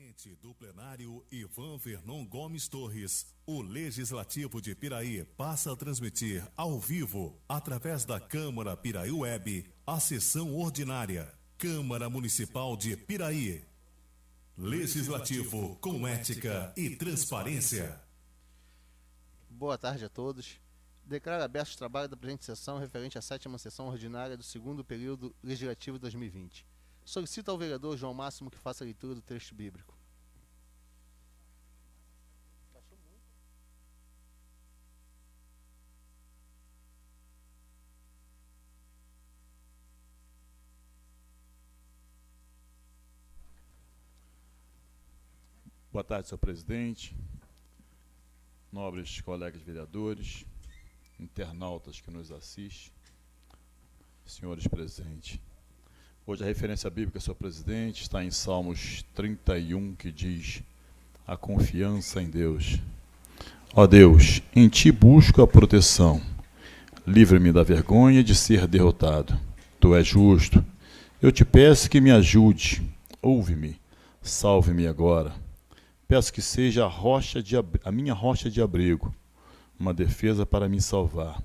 Presidente do plenário Ivan Vernon Gomes Torres, o Legislativo de Piraí passa a transmitir ao vivo, através da Câmara Piraí Web, a sessão ordinária. Câmara Municipal de Piraí. Legislativo com ética e transparência. Boa tarde a todos. Declaro aberto o trabalho da presente sessão referente à 7ª sessão ordinária do segundo período legislativo 2020. Solicito ao vereador João Máximo que faça a leitura do texto bíblico. Boa tarde, senhor presidente, nobres colegas vereadores, internautas que nos assistem, senhores presentes. Hoje a referência bíblica, senhor presidente, está em Salmos 31, que diz: a confiança em Deus. Ó Deus, em ti busco a proteção. Livra-me da vergonha de ser derrotado. Tu és justo. Eu te peço que me ajude. Ouve-me. Salve-me agora. Peço que seja a minha rocha de abrigo, uma defesa para me salvar.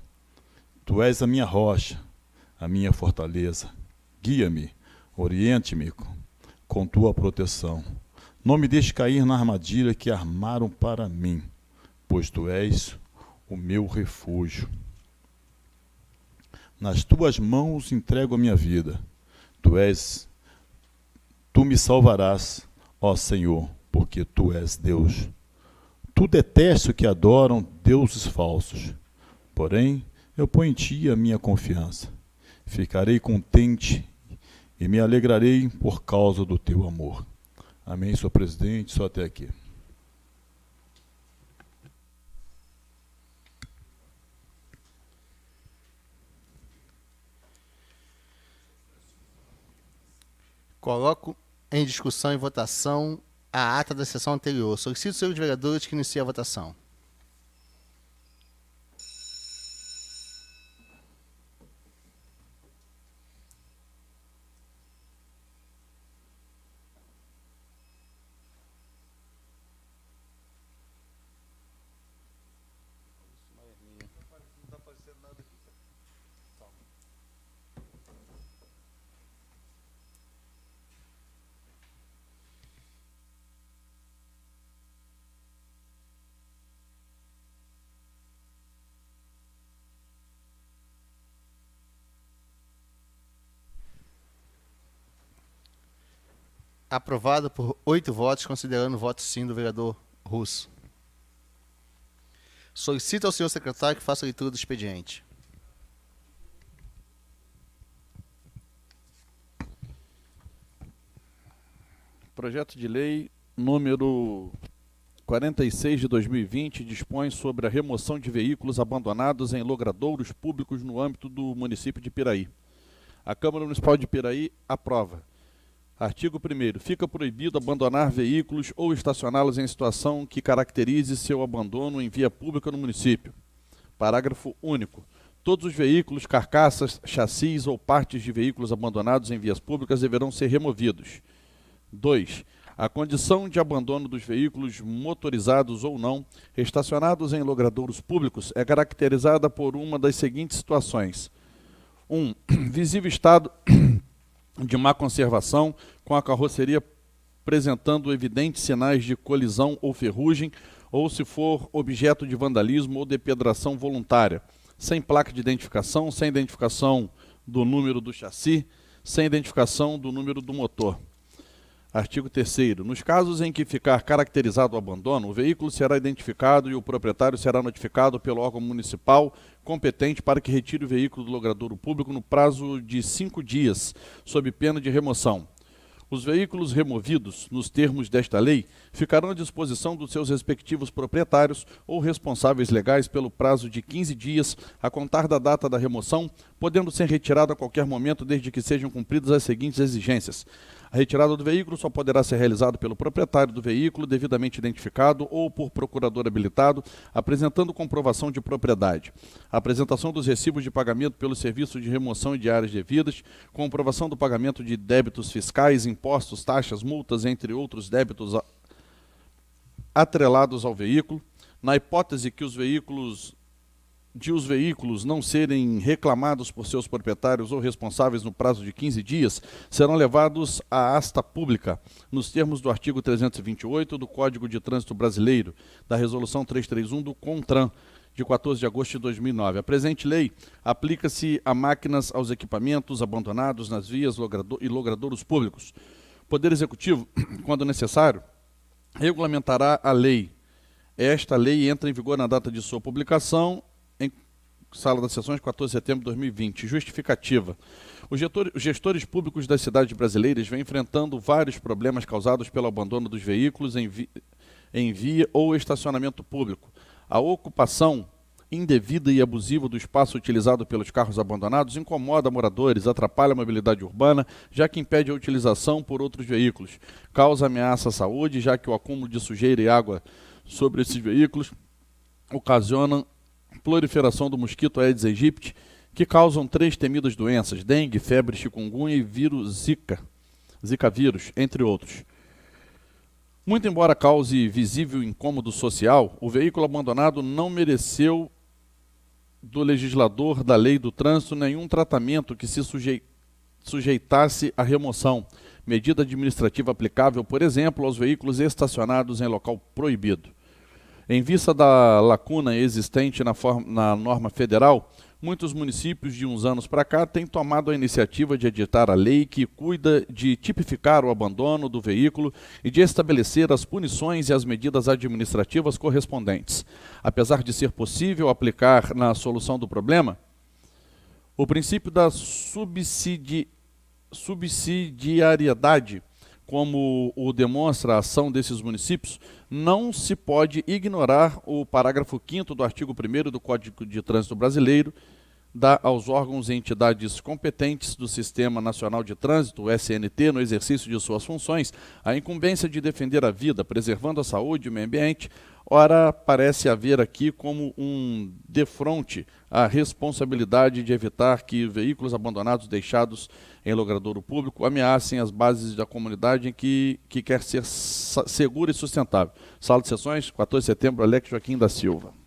Tu és a minha rocha, a minha fortaleza. Guia-me, oriente-me com tua proteção. Não me deixe cair na armadilha que armaram para mim, pois tu és o meu refúgio. Nas tuas mãos entrego a minha vida. Tu me salvarás, ó Senhor, porque tu és Deus. Tu detestas o que adoram deuses falsos. Porém, eu ponho em ti a minha confiança. Ficarei contente e me alegrarei por causa do teu amor. Amém, senhor presidente, só até aqui. Coloco em discussão e votação a ata da sessão anterior. Solicito, senhores vereadores, que iniciem a votação. Aprovado por 8 votos, considerando o voto sim do vereador Russo. Solicito ao senhor secretário que faça a leitura do expediente. Projeto de lei número 46 de 2020 dispõe sobre a remoção de veículos abandonados em logradouros públicos no âmbito do município de Piraí. A Câmara Municipal de Piraí aprova. Artigo 1º. Fica proibido abandonar veículos ou estacioná-los em situação que caracterize seu abandono em via pública no município. Parágrafo único. Todos os veículos, carcaças, chassis ou partes de veículos abandonados em vias públicas deverão ser removidos. 2. A condição de abandono dos veículos motorizados ou não, estacionados em logradouros públicos, é caracterizada por uma das seguintes situações. 1. Visível estado de má conservação, com a carroceria apresentando evidentes sinais de colisão ou ferrugem, ou se for objeto de vandalismo ou depredação voluntária, sem placa de identificação, sem identificação do número do chassi, sem identificação do número do motor. Artigo 3º. Nos casos em que ficar caracterizado o abandono, o veículo será identificado e o proprietário será notificado pelo órgão municipal competente para que retire o veículo do logradouro público no prazo de 5 dias, sob pena de remoção. Os veículos removidos, nos termos desta lei, ficarão à disposição dos seus respectivos proprietários ou responsáveis legais pelo prazo de 15 dias a contar da data da remoção, podendo ser retirado a qualquer momento desde que sejam cumpridas as seguintes exigências. A retirada do veículo só poderá ser realizada pelo proprietário do veículo, devidamente identificado, ou por procurador habilitado, apresentando comprovação de propriedade. A apresentação dos recibos de pagamento pelos serviços de remoção e de áreas devidas, comprovação do pagamento de débitos fiscais, impostos impostos, taxas, multas, entre outros débitos atrelados ao veículo. Na hipótese que os veículos não serem reclamados por seus proprietários ou responsáveis no prazo de 15 dias, serão levados à asta pública, nos termos do artigo 328 do Código de Trânsito Brasileiro, da Resolução 331 do CONTRAN, de 14 de agosto de 2009. A presente lei aplica-se a máquinas, aos equipamentos abandonados nas vias e logradouros públicos. O Poder Executivo, quando necessário, regulamentará a lei. Esta lei entra em vigor na data de sua publicação, em Sala das Sessões, 14 de setembro de 2020. Justificativa. Os gestores públicos das cidades brasileiras vêm enfrentando vários problemas causados pelo abandono dos veículos em via ou estacionamento público. A ocupação indevida e abusiva do espaço utilizado pelos carros abandonados incomoda moradores, atrapalha a mobilidade urbana, já que impede a utilização por outros veículos. Causa ameaça à saúde, já que o acúmulo de sujeira e água sobre esses veículos ocasiona proliferação do mosquito Aedes aegypti, que causam 3 temidas doenças: dengue, febre, chikungunya e vírus Zika vírus, entre outros. Muito embora cause visível incômodo social, o veículo abandonado não mereceu do legislador da Lei do Trânsito nenhum tratamento que se sujeitasse à remoção, medida administrativa aplicável, por exemplo, aos veículos estacionados em local proibido. Em vista da lacuna existente na norma federal, muitos municípios de uns anos para cá têm tomado a iniciativa de editar a lei que cuida de tipificar o abandono do veículo e de estabelecer as punições e as medidas administrativas correspondentes. Apesar de ser possível aplicar na solução do problema, o princípio da subsidiariedade, como o demonstra a ação desses municípios, não se pode ignorar o parágrafo 5º do artigo 1º do Código de Trânsito Brasileiro, dá aos órgãos e entidades competentes do Sistema Nacional de Trânsito, o SNT, no exercício de suas funções, a incumbência de defender a vida, preservando a saúde e o meio ambiente. Ora, parece haver aqui como um defronte a responsabilidade de evitar que veículos abandonados deixados em logradouro público ameacem as bases da comunidade em que quer ser segura e sustentável. Sala de Sessões, 14 de setembro, Alex Joaquim da Silva.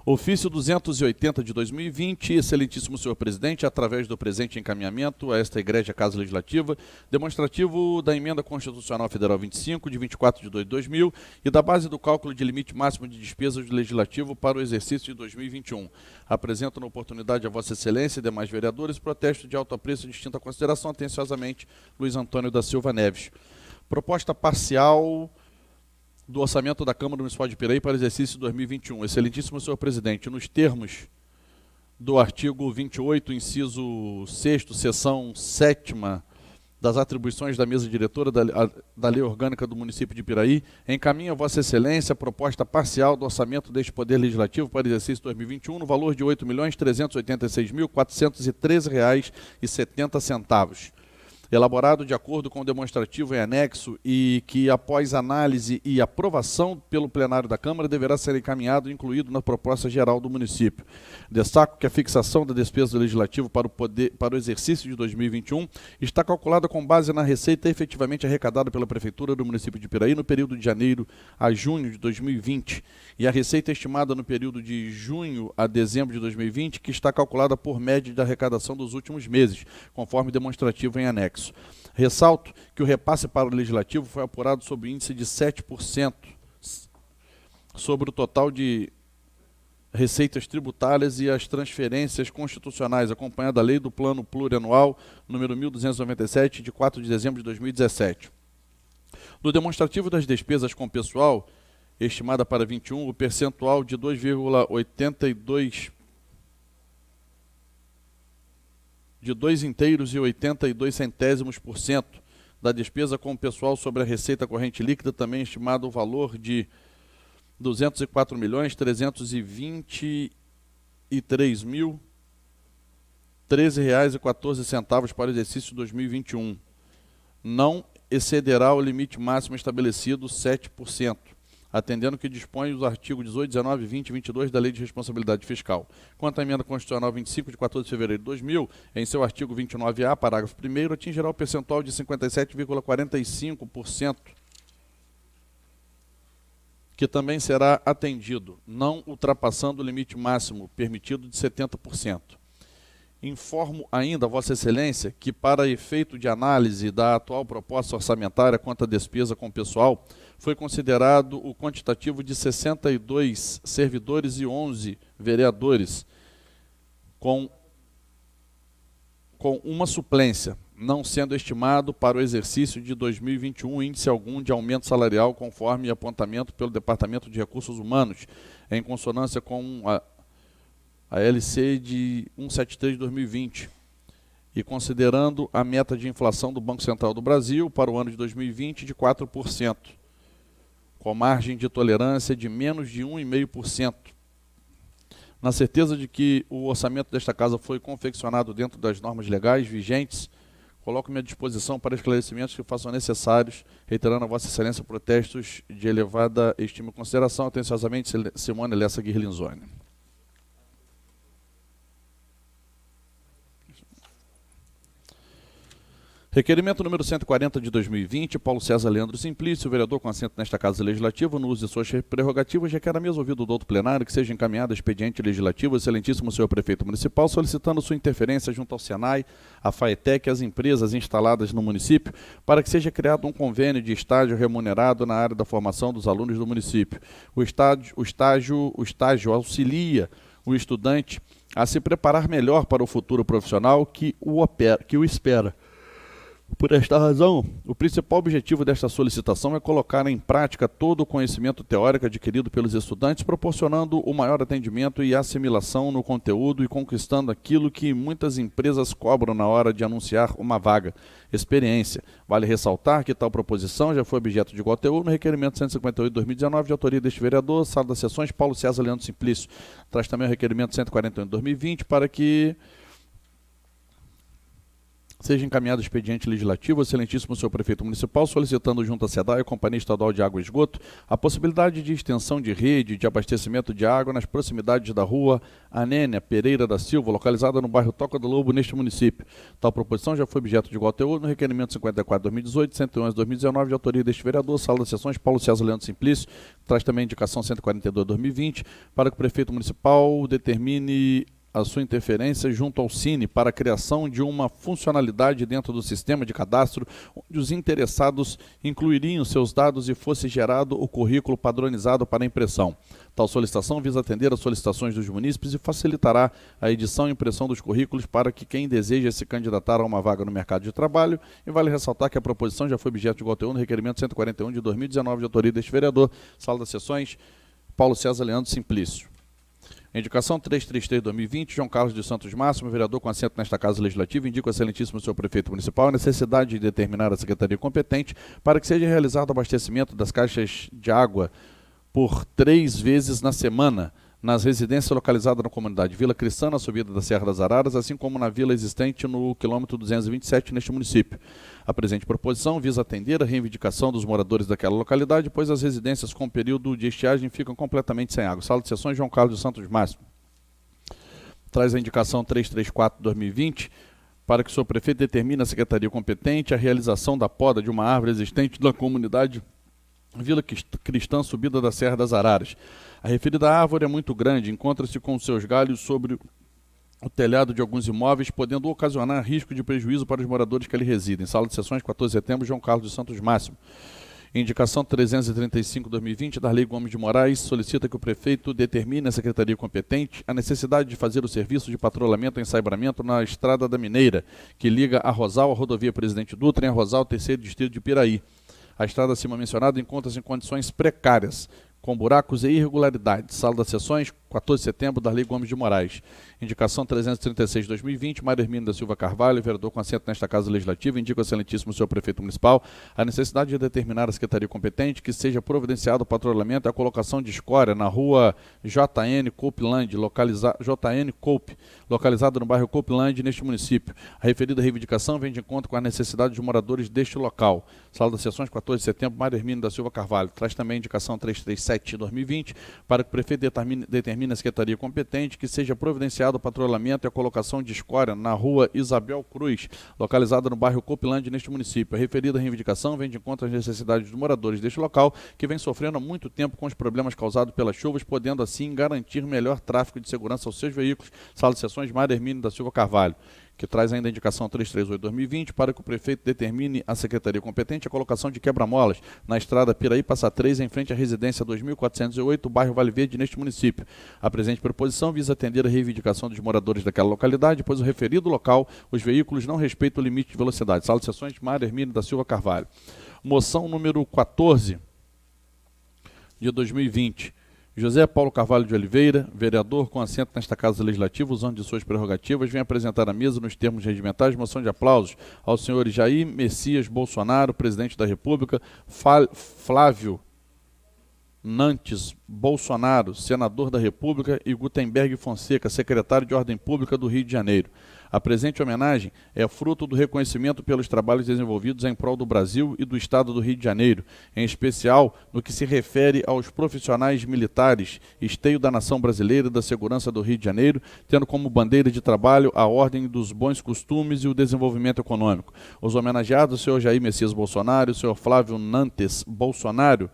Ofício 280 de 2020, excelentíssimo senhor presidente, através do presente encaminhamento a esta Igreja Casa Legislativa, demonstrativo da Emenda Constitucional Federal 25, de 24 de 2 de 2000, e da base do cálculo de limite máximo de despesas do Legislativo para o exercício de 2021. Apresento na oportunidade a Vossa Excelência e demais vereadores protesto de alto apreço e distinta consideração, atenciosamente, Luiz Antônio da Silva Neves. Proposta parcial do orçamento da Câmara Municipal de Piraí para o exercício 2021. Excelentíssimo senhor presidente, nos termos do artigo 28, inciso 6º, seção 7ª, das atribuições da mesa diretora da Lei Orgânica do município de Piraí, encaminha a Vossa Excelência a proposta parcial do orçamento deste Poder Legislativo para o exercício 2021 no valor de R$ 8.386.413,70. Elaborado de acordo com o demonstrativo em anexo e que, após análise e aprovação pelo plenário da Câmara, deverá ser encaminhado e incluído na proposta geral do município. Destaco que a fixação da despesa do Legislativo para o exercício de 2021 está calculada com base na receita efetivamente arrecadada pela Prefeitura do município de Piraí no período de janeiro a junho de 2020 e a receita estimada no período de junho a dezembro de 2020, que está calculada por média da arrecadação dos últimos meses, conforme demonstrativo em anexo. Ressalto que o repasse para o Legislativo foi apurado sob índice de 7% sobre o total de receitas tributárias e as transferências constitucionais, acompanhada a lei do Plano Plurianual número 1297, de 4 de dezembro de 2017. No demonstrativo das despesas com pessoal, estimada para 21, o percentual de 2,82 de 2,82% da despesa com o pessoal sobre a receita corrente líquida, também estimado o valor de R$ 204.323.013,14 para o exercício 2021. Não excederá o limite máximo estabelecido, 7%. atendendo o que dispõe os artigos 18, 19, 20 e 22 da Lei de Responsabilidade Fiscal. Quanto à emenda constitucional 25, de 14 de fevereiro de 2000, em seu artigo 29A, parágrafo 1º, atingirá o percentual de 57,45%, que também será atendido, não ultrapassando o limite máximo permitido de 70%. Informo ainda, Vossa Excelência, que para efeito de análise da atual proposta orçamentária quanto à despesa com pessoal, foi considerado o quantitativo de 62 servidores e 11 vereadores, com uma suplência, não sendo estimado para o exercício de 2021 índice algum de aumento salarial conforme apontamento pelo Departamento de Recursos Humanos, em consonância com a LC de 173 de 2020, e considerando a meta de inflação do Banco Central do Brasil para o ano de 2020 de 4%, com margem de tolerância de menos de 1,5%. Na certeza de que o orçamento desta Casa foi confeccionado dentro das normas legais vigentes, coloco-me à disposição para esclarecimentos que façam necessários, reiterando a Vossa Excelência protestos de elevada estima e consideração. Atenciosamente, Simone Lessa Guirlinzoni. Requerimento número 140 de 2020, Paulo César Leandro Simplício, vereador com assento nesta Casa Legislativa, no uso de suas prerrogativas, requer a mesa ouvido do douto plenário que seja encaminhado expediente legislativo, excelentíssimo senhor prefeito municipal, solicitando sua interferência junto ao Senai, à FAETEC e às empresas instaladas no município, para que seja criado um convênio de estágio remunerado na área da formação dos alunos do município. O estágio auxilia o estudante a se preparar melhor para o futuro profissional que o espera. Por esta razão, o principal objetivo desta solicitação é colocar em prática todo o conhecimento teórico adquirido pelos estudantes, proporcionando o maior atendimento e assimilação no conteúdo e conquistando aquilo que muitas empresas cobram na hora de anunciar uma vaga: experiência. Vale ressaltar que tal proposição já foi objeto de igual teor no requerimento 158 de 2019, de autoria deste vereador, sala das sessões, Paulo César Leandro Simplício. Traz também o requerimento 141 de 2020 para que seja encaminhado expediente legislativo, excelentíssimo senhor prefeito municipal, solicitando junto à SEDAI, a Companhia Estadual de Água e Esgoto, a possibilidade de extensão de rede de abastecimento de água nas proximidades da rua Anênia Pereira da Silva, localizada no bairro Toca do Lobo, neste município. Tal proposição já foi objeto de igual teor no requerimento 54 de 2018, 111 de 2019, de autoria deste vereador, sala das sessões, Paulo César Leandro Simplício. Traz também a indicação 142 de 2020, para que o prefeito municipal determine a sua interferência junto ao Cine para a criação de uma funcionalidade dentro do sistema de cadastro, onde os interessados incluiriam seus dados e fosse gerado o currículo padronizado para impressão. Tal solicitação visa atender às solicitações dos munícipes e facilitará a edição e impressão dos currículos para que quem deseja se candidatar a uma vaga no mercado de trabalho. E vale ressaltar que a proposição já foi objeto de igual teor no requerimento 141 de 2019, de autoria deste vereador, sala das sessões, Paulo César Leandro Simplício. Indicação 333 de 2020, João Carlos de Santos Máximo, vereador com assento nesta Casa Legislativa, indica ao excelentíssimo senhor prefeito municipal a necessidade de determinar a secretaria competente para que seja realizado o abastecimento das caixas de água por 3 vezes na semana nas residências localizadas na comunidade Vila Cristã, na subida da Serra das Araras, assim como na vila existente no quilômetro 227 neste município. A presente proposição visa atender a reivindicação dos moradores daquela localidade, pois as residências com período de estiagem ficam completamente sem água. Sala de sessões, João Carlos de Santos Máximo. Traz a indicação 334 de 2020, para que o senhor prefeito determine a secretaria competente a realização da poda de uma árvore existente na comunidade Vila Cristã, subida da Serra das Araras. A referida árvore é muito grande, encontra-se com seus galhos sobre o telhado de alguns imóveis, podendo ocasionar risco de prejuízo para os moradores que ali residem. Sala de sessões, 14 de setembro, João Carlos de Santos Máximo. Indicação 335 de 2020, Darley Gomes de Moraes, solicita que o prefeito determine à secretaria competente a necessidade de fazer o serviço de patrulhamento e ensaiamento na Estrada da Mineira, que liga a Rosal à rodovia Presidente Dutra em Rosal, terceiro distrito de Piraí. A estrada acima mencionada encontra-se em condições precárias, com buracos e irregularidades. Sala das sessões, 14 de setembro, Darley Gomes de Moraes. Indicação 336 de 2020, Mário Hermínio da Silva Carvalho, vereador com assento nesta Casa Legislativa, indica ao excelentíssimo senhor prefeito municipal a necessidade de determinar a secretaria competente que seja providenciado o patrulhamento e a colocação de escória na rua JN Copeland, localizada no bairro Copeland, neste município. A referida reivindicação vem de encontro com a necessidade dos moradores deste local. Sala das Sessões, 14 de setembro, Mário Hermínio da Silva Carvalho. Traz também a indicação 337 de 2020 para que o prefeito determine a secretaria competente que seja providenciado o patrulhamento e a colocação de escória na rua Isabel Cruz, localizada no bairro Copeland, neste município. A referida reivindicação vem de encontro às necessidades dos moradores deste local, que vem sofrendo há muito tempo com os problemas causados pelas chuvas, podendo assim garantir melhor tráfego de segurança aos seus veículos. Sala de Sessões, Mário Hermínio da Silva Carvalho, que traz ainda a indicação 338/2020 para que o prefeito determine a secretaria competente a colocação de quebra-molas na estrada Piraí Passa 3, em frente à residência 2408, bairro Vale Verde, neste município. A presente proposição visa atender a reivindicação dos moradores daquela localidade, pois o referido local, os veículos não respeitam o limite de velocidade. Sala de Sessões, Mário Hermínio da Silva Carvalho. Moção número 14 de 2020. José Paulo Carvalho de Oliveira, vereador com assento nesta Casa Legislativa, usando de suas prerrogativas, vem apresentar à mesa, nos termos regimentais, moção de aplausos aos senhores Jair Messias Bolsonaro, presidente da República, Flávio Nantes Bolsonaro, senador da República, e Gutenberg Fonseca, secretário de Ordem Pública do Rio de Janeiro. A presente homenagem é fruto do reconhecimento pelos trabalhos desenvolvidos em prol do Brasil e do Estado do Rio de Janeiro, em especial no que se refere aos profissionais militares, esteio da nação brasileira e da segurança do Rio de Janeiro, tendo como bandeira de trabalho a ordem dos bons costumes e o desenvolvimento econômico. Os homenageados, o senhor Jair Messias Bolsonaro e o senhor Flávio Nantes Bolsonaro,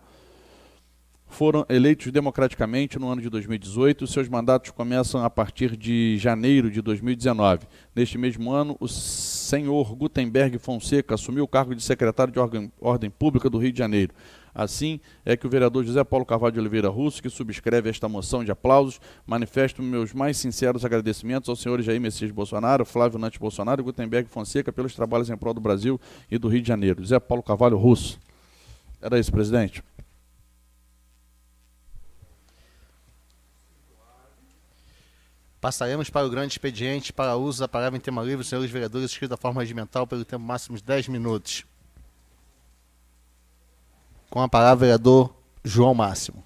foram eleitos democraticamente no ano de 2018. Seus mandatos começam a partir de janeiro de 2019. Neste mesmo ano, o senhor Gutenberg Fonseca assumiu o cargo de secretário de Ordem Pública do Rio de Janeiro. Assim é que o vereador José Paulo Carvalho de Oliveira Russo, que subscreve esta moção de aplausos, manifesto meus mais sinceros agradecimentos aos senhores Jair Messias Bolsonaro, Flávio Nantes Bolsonaro e Gutenberg Fonseca pelos trabalhos em prol do Brasil e do Rio de Janeiro. José Paulo Carvalho Russo. Era isso, presidente. Passaremos para o grande expediente para uso da palavra em tema livre, senhores vereadores, escrito da forma regimental pelo tempo máximo de 10 minutos. Com a palavra, vereador João Máximo.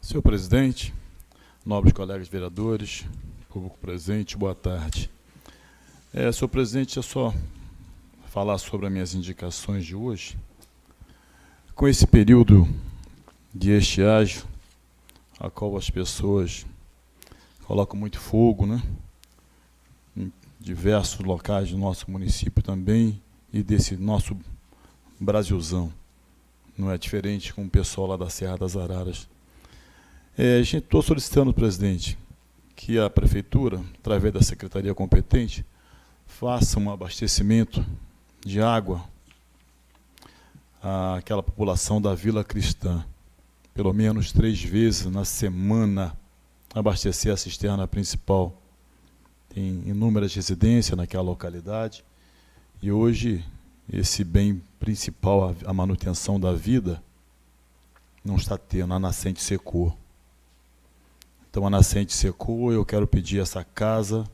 Senhor presidente, nobres colegas vereadores, público presente, boa tarde. Senhor presidente, é só falar sobre as minhas indicações de hoje. Com esse período de estiagem, a qual as pessoas colocam muito fogo, né, em diversos locais do nosso município também e desse nosso Brasilzão. Não é diferente com o pessoal lá da Serra das Araras. Estou solicitando, presidente, que a prefeitura, através da secretaria competente, faça um abastecimento de água àquela população da Vila Cristã, pelo menos 3 vezes na semana, abastecer a cisterna principal. Tem inúmeras residências naquela localidade e hoje esse bem principal, a manutenção da vida, não está tendo, a nascente secou. Então, a nascente secou, eu quero pedir a essa casa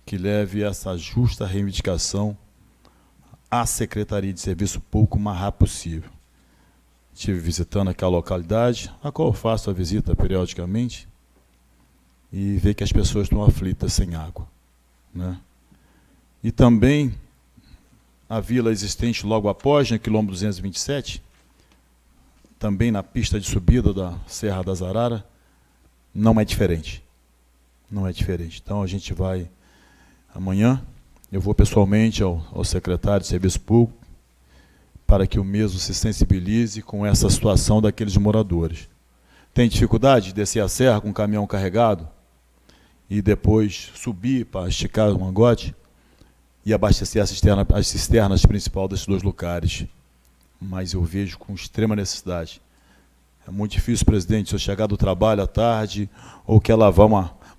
que leve essa justa reivindicação à Secretaria de Serviço Público o mais rápido possível. Estive visitando aquela localidade, a qual eu faço a visita periodicamente, e ver que as pessoas estão aflitas sem água, né? E também a vila existente logo após, no quilômetro 227, também na pista de subida da Serra das Araras, não é diferente. Não é diferente. Então, a gente vai, amanhã, eu vou pessoalmente ao secretário de Serviço Público para que o mesmo se sensibilize com essa situação daqueles moradores. Tem dificuldade de descer a serra com um caminhão carregado e depois subir para esticar o mangote e abastecer as cisternas principais desses 2 lugares. Mas eu vejo com extrema necessidade. É muito difícil, presidente, se eu chegar do trabalho à tarde, ou quer lavar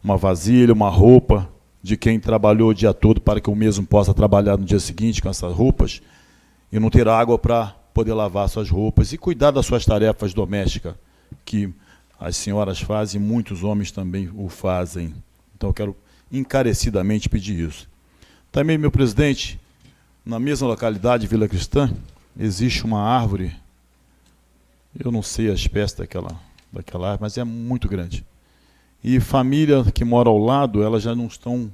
uma vasilha, uma roupa de quem trabalhou o dia todo para que eu mesmo possa trabalhar no dia seguinte com essas roupas, e não ter água para poder lavar suas roupas e cuidar das suas tarefas domésticas, que as senhoras fazem e muitos homens também o fazem. Então, eu quero encarecidamente pedir isso. Também, meu presidente, na mesma localidade, Vila Cristã, existe uma árvore, eu não sei a espécie daquela árvore, mas é muito grande. E família que mora ao lado, elas já não estão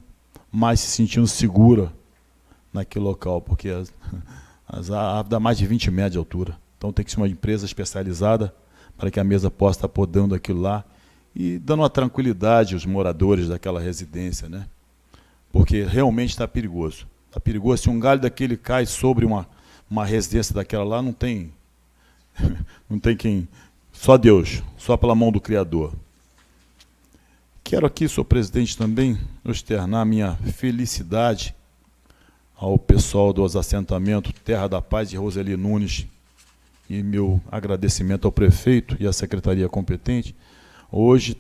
mais se sentindo segura naquele local, porque a árvore dá mais de 20 metros de altura. Então tem que ser uma empresa especializada para que a mesa possa estar podando aquilo lá e dando uma tranquilidade aos moradores daquela residência, né? Porque realmente está perigoso. Está perigoso. Se um galho daquele cai sobre uma residência daquela lá, não tem quem... Só Deus, só pela mão do Criador. Quero aqui, senhor presidente, também externar a minha felicidade ao pessoal dos assentamentos Terra da Paz e Roseli Nunes, e meu agradecimento ao prefeito e à secretaria competente. Hoje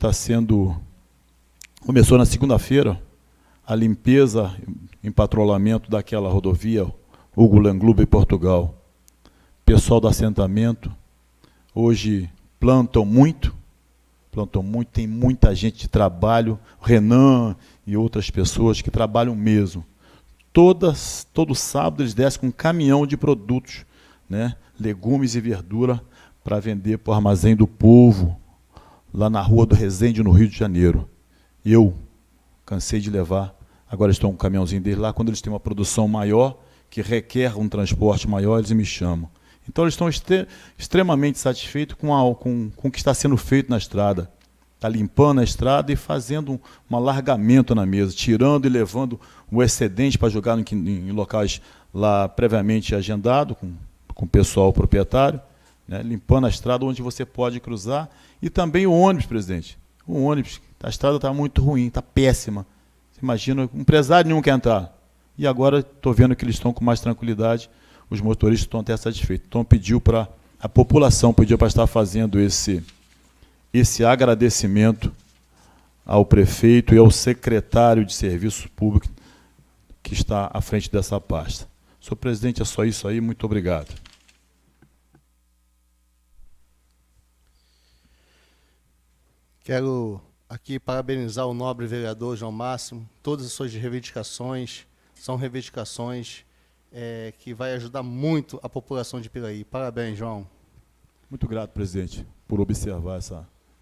começou na segunda-feira, a limpeza em patrulhamento daquela rodovia Hugo Langluba em Portugal. Pessoal do assentamento, hoje plantam muito, tem muita gente de trabalho, Renan e outras pessoas que trabalham mesmo. Todo sábado eles descem com um caminhão de produtos, né, legumes e verdura, para vender para o Armazém do Povo, lá na Rua do Resende, no Rio de Janeiro. Eu cansei de levar, agora estou com um caminhãozinho deles lá, quando eles têm uma produção maior, que requer um transporte maior, eles me chamam. Então, eles estão extremamente satisfeitos com o que está sendo feito na estrada. Está limpando a estrada e fazendo um alargamento na mesa, tirando e levando o excedente para jogar em locais lá previamente agendados, com o pessoal proprietário, né, limpando a estrada onde você pode cruzar. E também o ônibus, presidente. O ônibus, a estrada está muito ruim, está péssima. Você imagina, um empresário nenhum quer entrar. E agora estou vendo que eles estão com mais tranquilidade, os motoristas estão até satisfeitos. Então, a população pediu para estar fazendo esse agradecimento ao prefeito e ao secretário de Serviços Públicos que está à frente dessa pasta. Senhor presidente, é só isso aí. Muito obrigado. Quero aqui parabenizar o nobre vereador João Máximo. Todas as suas reivindicações são reivindicações que vai ajudar muito a população de Piraí. Parabéns, João. Muito grato, presidente, por observar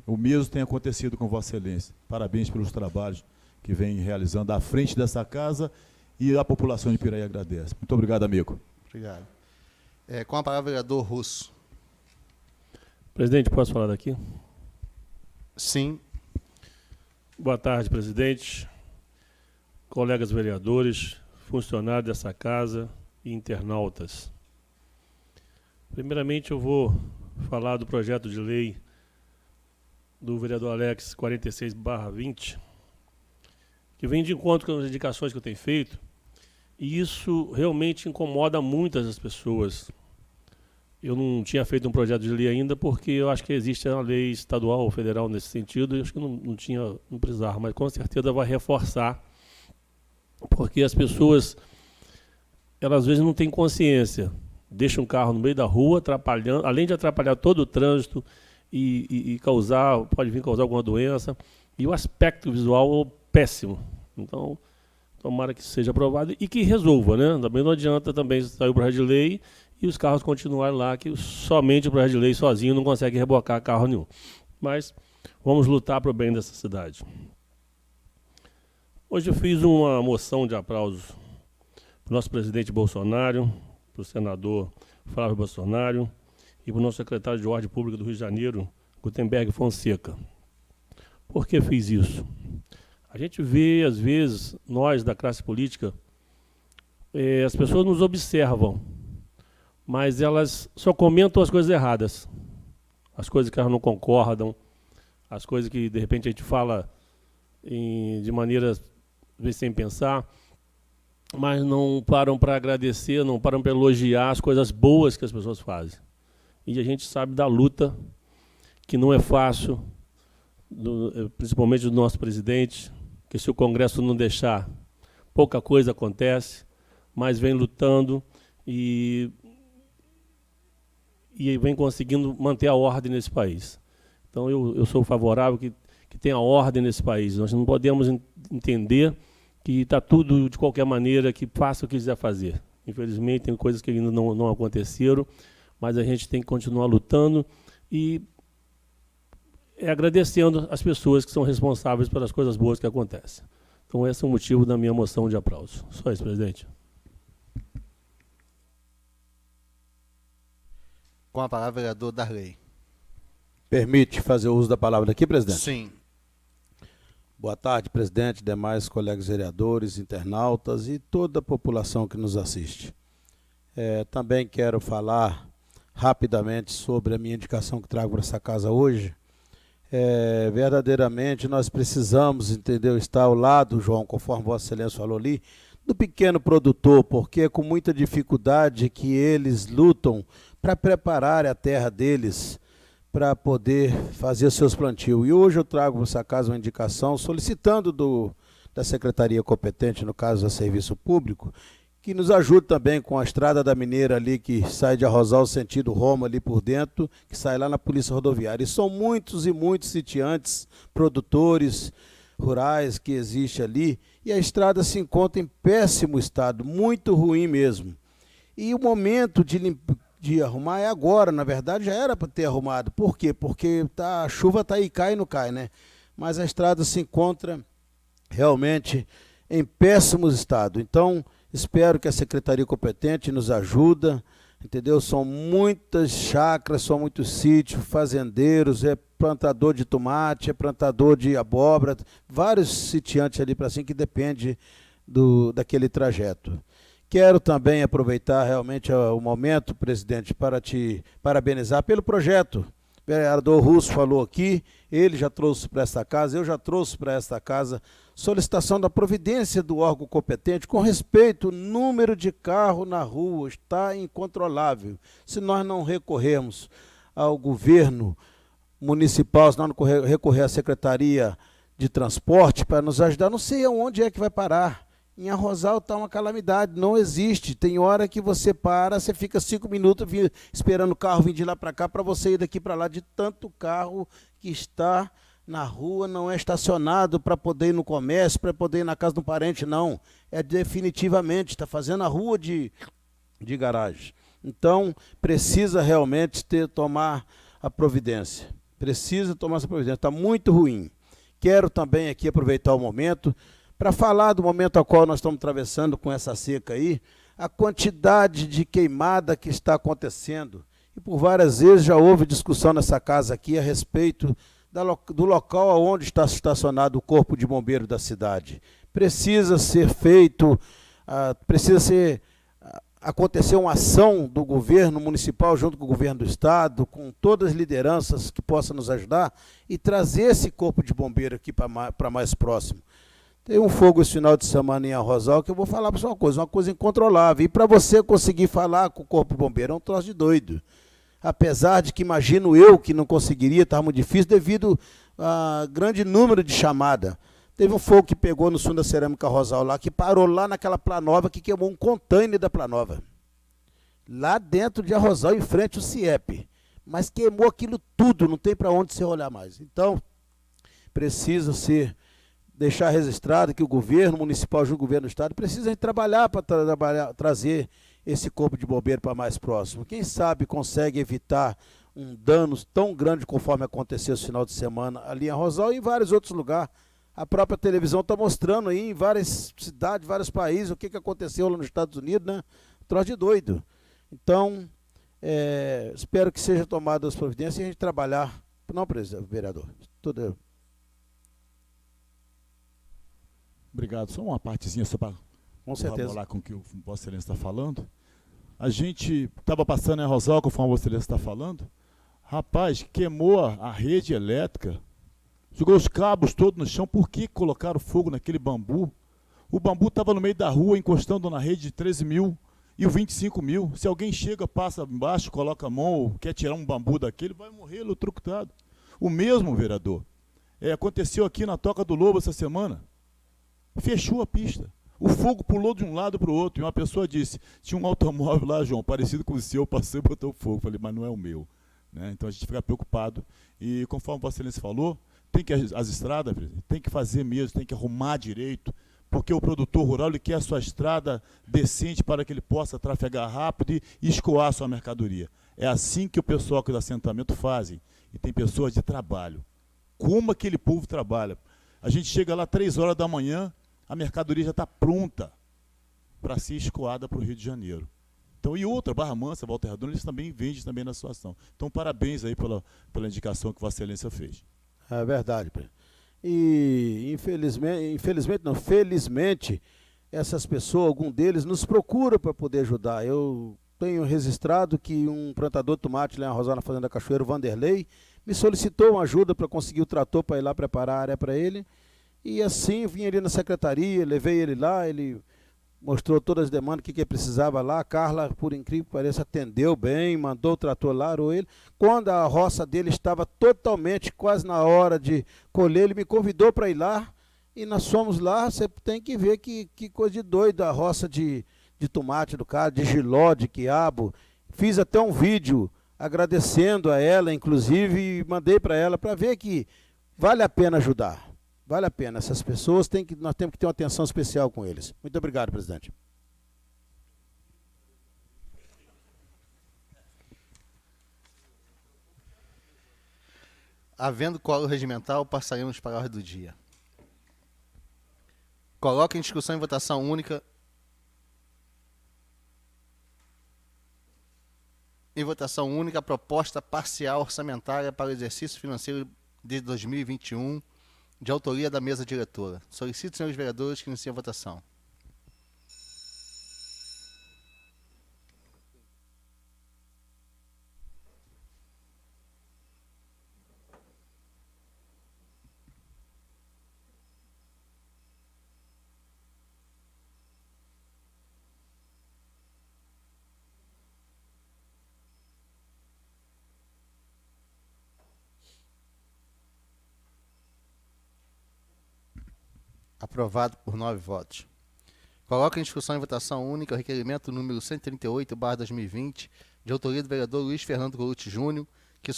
O mesmo tem acontecido com Vossa Excelência. Parabéns pelos trabalhos que vem realizando à frente dessa casa e a população de Piraí agradece. Muito obrigado, amigo. Obrigado. Com a palavra, vereador Russo. Presidente, posso falar daqui? Sim. Boa tarde, presidente, colegas vereadores, funcionários dessa casa e internautas. Primeiramente, eu vou falar do projeto de lei do vereador Alex 46/20, que vem de encontro com as indicações que eu tenho feito, e isso realmente incomoda muitas das pessoas. Eu não tinha feito um projeto de lei ainda, porque eu acho que existe uma lei estadual ou federal nesse sentido, e eu acho que não precisava, mas com certeza vai reforçar, porque as pessoas, elas às vezes não têm consciência, deixam um carro no meio da rua, atrapalhando, além de atrapalhar todo o trânsito e pode vir causar alguma doença, e o aspecto visual péssimo. Então, tomara que seja aprovado e que resolva, né? Também não adianta também sair o projeto de lei e os carros continuarem lá, que somente o projeto de lei sozinho não consegue rebocar carro nenhum. Mas vamos lutar para o bem dessa cidade. Hoje eu fiz uma moção de aplausos para o nosso presidente Bolsonaro, para o senador Flávio Bolsonaro e para o nosso secretário de Ordem Pública do Rio de Janeiro, Gutenberg Fonseca. Por que fiz isso? A gente vê, às vezes, nós da classe política, as pessoas nos observam, mas elas só comentam as coisas erradas, as coisas que elas não concordam, as coisas que, de repente, a gente fala de maneira, às vezes, sem pensar, mas não param para agradecer, não param para elogiar as coisas boas que as pessoas fazem. E a gente sabe da luta que não é fácil, principalmente do nosso presidente, que se o Congresso não deixar, pouca coisa acontece, mas vem lutando e vem conseguindo manter a ordem nesse país. Então, eu sou favorável que tenha ordem nesse país. Nós não podemos entender que está tudo de qualquer maneira, que faça o que quiser fazer. Infelizmente, tem coisas que ainda não aconteceram, mas a gente tem que continuar lutando e agradecendo as pessoas que são responsáveis pelas coisas boas que acontecem. Então, esse é o motivo da minha moção de aplauso. Só isso, presidente. Com a palavra, vereador Darley. Permite fazer o uso da palavra aqui, presidente? Sim. Boa tarde, presidente, demais colegas vereadores, internautas e toda a população que nos assiste. Também quero falar rapidamente sobre a minha indicação que trago para essa casa hoje. Verdadeiramente nós precisamos, entendeu, estar ao lado, João, conforme Vossa Excelência falou ali, do pequeno produtor, porque é com muita dificuldade que eles lutam para preparar a terra deles para poder fazer seus plantios. E hoje eu trago para essa casa uma indicação solicitando da secretaria competente, no caso do Serviço Público, que nos ajude também com a Estrada da Mineira ali, que sai de Arrozal sentido Roma ali por dentro, que sai lá na Polícia Rodoviária. E são muitos e muitos sitiantes, produtores rurais que existem ali, e a estrada se encontra em péssimo estado, muito ruim mesmo. E o momento de arrumar é agora, na verdade já era para ter arrumado. Por quê? Porque a chuva está aí, cai e não cai, né? Mas a estrada se encontra realmente em péssimo estado. Então, espero que a secretaria competente nos ajude, entendeu? São muitas chácaras, são muitos sítios, fazendeiros, é plantador de tomate, é plantador de abóbora, vários sitiantes ali para cima que depende daquele trajeto. Quero também aproveitar realmente o momento, presidente, para te parabenizar pelo projeto. O vereador Russo falou aqui, ele já trouxe para esta casa, eu já trouxe para esta casa solicitação da providência do órgão competente com respeito ao número de carro na rua, está incontrolável. Se nós não recorrermos ao governo municipal, se nós não recorrer à Secretaria de Transporte para nos ajudar, não sei aonde é que vai parar. Em Arrozal está uma calamidade, não existe. Tem hora que você para, você fica 5 minutos esperando o carro vir de lá para cá para você ir daqui para lá, de tanto carro que está na rua, não é estacionado para poder ir no comércio, para poder ir na casa do parente, não. É definitivamente, está fazendo a rua de garagem. Então, precisa realmente tomar a providência. Precisa tomar essa providência, está muito ruim. Quero também aqui aproveitar o momento para falar do momento ao qual nós estamos atravessando com essa seca aí, a quantidade de queimada que está acontecendo. E por várias vezes já houve discussão nessa casa aqui a respeito do local onde está estacionado o Corpo de Bombeiro da cidade. Precisa ser feito, acontecer uma ação do governo municipal junto com o governo do estado, com todas as lideranças que possam nos ajudar e trazer esse Corpo de Bombeiro aqui para mais próximo. Tem um fogo esse final de semana em Arrozal que eu vou falar para você uma coisa incontrolável. E para você conseguir falar com o Corpo Bombeiro é um troço de doido. Apesar de que imagino eu que não conseguiria, estava muito difícil devido a grande número de chamada. Teve um fogo que pegou no sul da Cerâmica Arrozal lá, que parou lá naquela Planova, que queimou um container da Planova. Lá dentro de Arrozal, em frente ao CIEP. Mas queimou aquilo tudo, não tem para onde você olhar mais. Então, precisa deixar registrado que o governo municipal junto com o governo do estado precisa trabalhar para trazer esse Corpo de Bombeiro para mais próximo. Quem sabe consegue evitar um dano tão grande conforme aconteceu esse final de semana ali em Arrozal e em vários outros lugares. A própria televisão está mostrando aí em várias cidades, vários países, o que aconteceu lá nos Estados Unidos, né? Troço de doido. Então, espero que seja tomada as providências e a gente trabalhar. Não, vereador. Tudo. Obrigado. Só uma partezinha só para corroborar com o que o Vossa Excelência está falando. A gente estava passando em Arrozal, conforme a Vossa Excelência está falando. Rapaz, queimou a rede elétrica, jogou os cabos todos no chão. Por que colocaram fogo naquele bambu? O bambu estava no meio da rua, encostando na rede de 13 mil e o 25 mil. Se alguém chega, passa embaixo, coloca a mão ou quer tirar um bambu daquele, vai morrer eletrocutado. O mesmo, vereador, aconteceu aqui na Toca do Lobo essa semana. Fechou a pista. O fogo pulou de um lado para o outro. E uma pessoa disse, tinha um automóvel lá, João, parecido com o seu, passou e botou fogo. Falei, mas não é o meu. Né? Então a gente fica preocupado. E conforme Vossa Excelência falou, tem que as estradas, tem que fazer mesmo, tem que arrumar direito, porque o produtor rural ele quer a sua estrada decente para que ele possa trafegar rápido e escoar a sua mercadoria. É assim que o pessoal aqui do assentamento fazem. E tem pessoas de trabalho. Como aquele povo trabalha? A gente chega lá 3 horas da manhã, a mercadoria já está pronta para ser escoada para o Rio de Janeiro. Então, e outra, Barra Mansa, Volta Redonda, eles também vendem também na situação. Então, parabéns aí pela indicação que Vossa Excelência fez. É verdade, presidente. E felizmente, essas pessoas, algum deles, nos procura para poder ajudar. Eu tenho registrado que um plantador de tomate lá em Rosal, na Fazenda Cachoeiro, Vanderlei, me solicitou uma ajuda para conseguir o trator para ir lá preparar a área para ele. E assim, vim ali na secretaria, levei ele lá, ele mostrou todas as demandas, o que ele precisava lá. A Carla, por incrível que pareça, atendeu bem, mandou o trator lá, arou ele. Quando a roça dele estava totalmente, quase na hora de colher, ele me convidou para ir lá. E nós fomos lá, você tem que ver que coisa de doido, a roça de tomate do cara, de jiló, de quiabo. Fiz até um vídeo agradecendo a ela, inclusive, e mandei para ela para ver que vale a pena ajudar. Vale a pena. Essas pessoas, nós temos que ter uma atenção especial com eles. Muito obrigado, presidente. Havendo quórum regimental, passaremos para a ordem do dia. Coloque em discussão e votação única. Em votação única, a proposta parcial orçamentária para o exercício financeiro de 2021, de autoria da mesa diretora. Solicito, senhores vereadores, que iniciem a votação. Aprovado por 9 votos. Coloco em discussão e votação única o requerimento número 138/2020, de autoria do vereador Luiz Fernando Colucci Júnior, que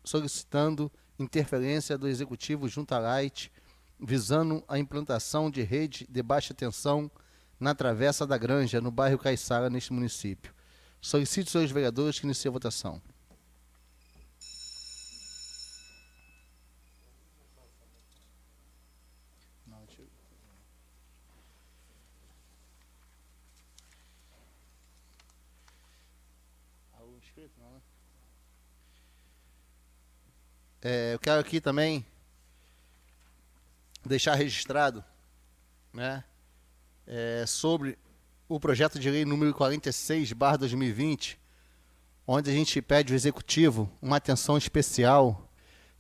solicitando interferência do Executivo junto à Light, visando a implantação de rede de baixa tensão na Travessa da Granja, no bairro Caiçara, neste município. Solicito, senhores vereadores, que iniciem a votação. Eu quero aqui também deixar registrado, né, sobre o projeto de lei número 46/2020, onde a gente pede ao Executivo uma atenção especial,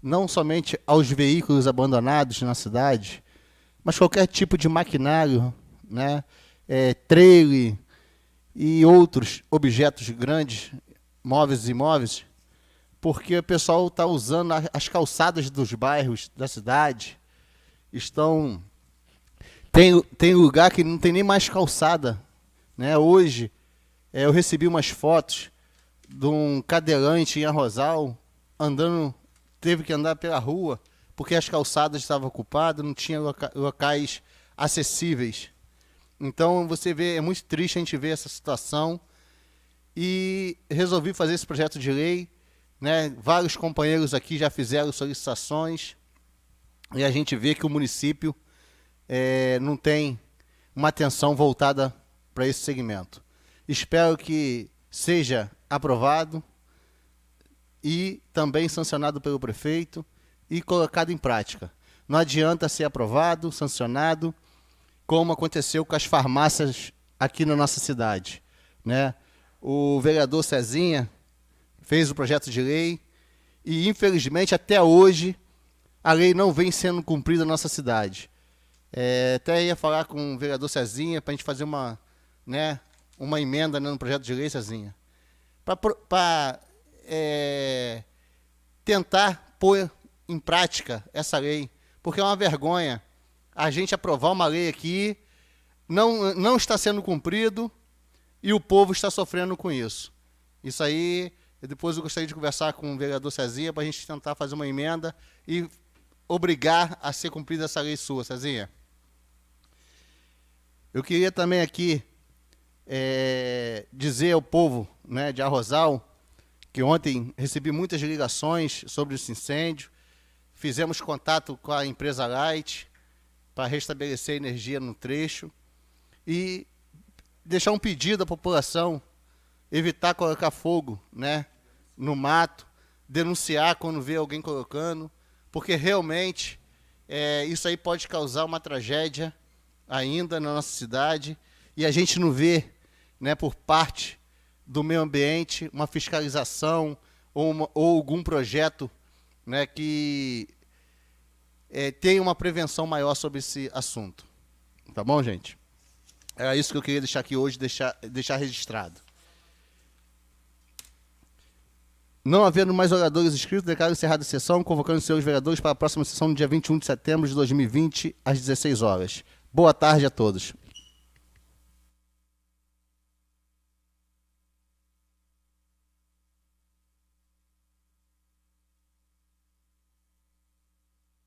não somente aos veículos abandonados na cidade, mas qualquer tipo de maquinário, né, trailer e outros objetos grandes, móveis e imóveis, porque o pessoal está usando as calçadas dos bairros da cidade. Tem lugar que não tem nem mais calçada, né? Hoje eu recebi umas fotos de um cadeirante em Arrozal teve que andar pela rua porque as calçadas estavam ocupadas, não tinha locais acessíveis. Então você vê, é muito triste a gente ver essa situação, e resolvi fazer esse projeto de lei, né? Vários companheiros aqui já fizeram solicitações e a gente vê que o município não tem uma atenção voltada para esse segmento. Espero que seja aprovado e também sancionado pelo prefeito e colocado em prática. Não adianta ser aprovado, sancionado, como aconteceu com as farmácias aqui na nossa cidade, né? O vereador Cezinha fez o projeto de lei e, infelizmente, até hoje, a lei não vem sendo cumprida na nossa cidade. Até ia falar com o vereador Cezinha para a gente fazer uma emenda, né, no projeto de lei, Cezinha, para tentar pôr em prática essa lei, porque é uma vergonha a gente aprovar uma lei aqui, não está sendo cumprido e o povo está sofrendo com isso. Isso aí, depois eu gostaria de conversar com o vereador Cezinha para a gente tentar fazer uma emenda e obrigar a ser cumprida essa lei sua, Cezinha. Eu queria também aqui dizer ao povo, né, de Arrozal, que ontem recebi muitas ligações sobre esse incêndio, fizemos contato com a empresa Light para restabelecer a energia no trecho e deixar um pedido à população, evitar colocar fogo, né, no mato, denunciar quando vê alguém colocando, porque realmente isso aí pode causar uma tragédia ainda na nossa cidade e a gente não vê, né, por parte do meio ambiente uma fiscalização ou algum projeto, né, que tenha uma prevenção maior sobre esse assunto. Tá bom, gente? Era isso que eu queria deixar aqui hoje, deixar registrado. Não havendo mais oradores inscritos, declaro encerrada a sessão, convocando os senhores vereadores para a próxima sessão no dia 21 de setembro de 2020, às 16 horas. Boa tarde a todos.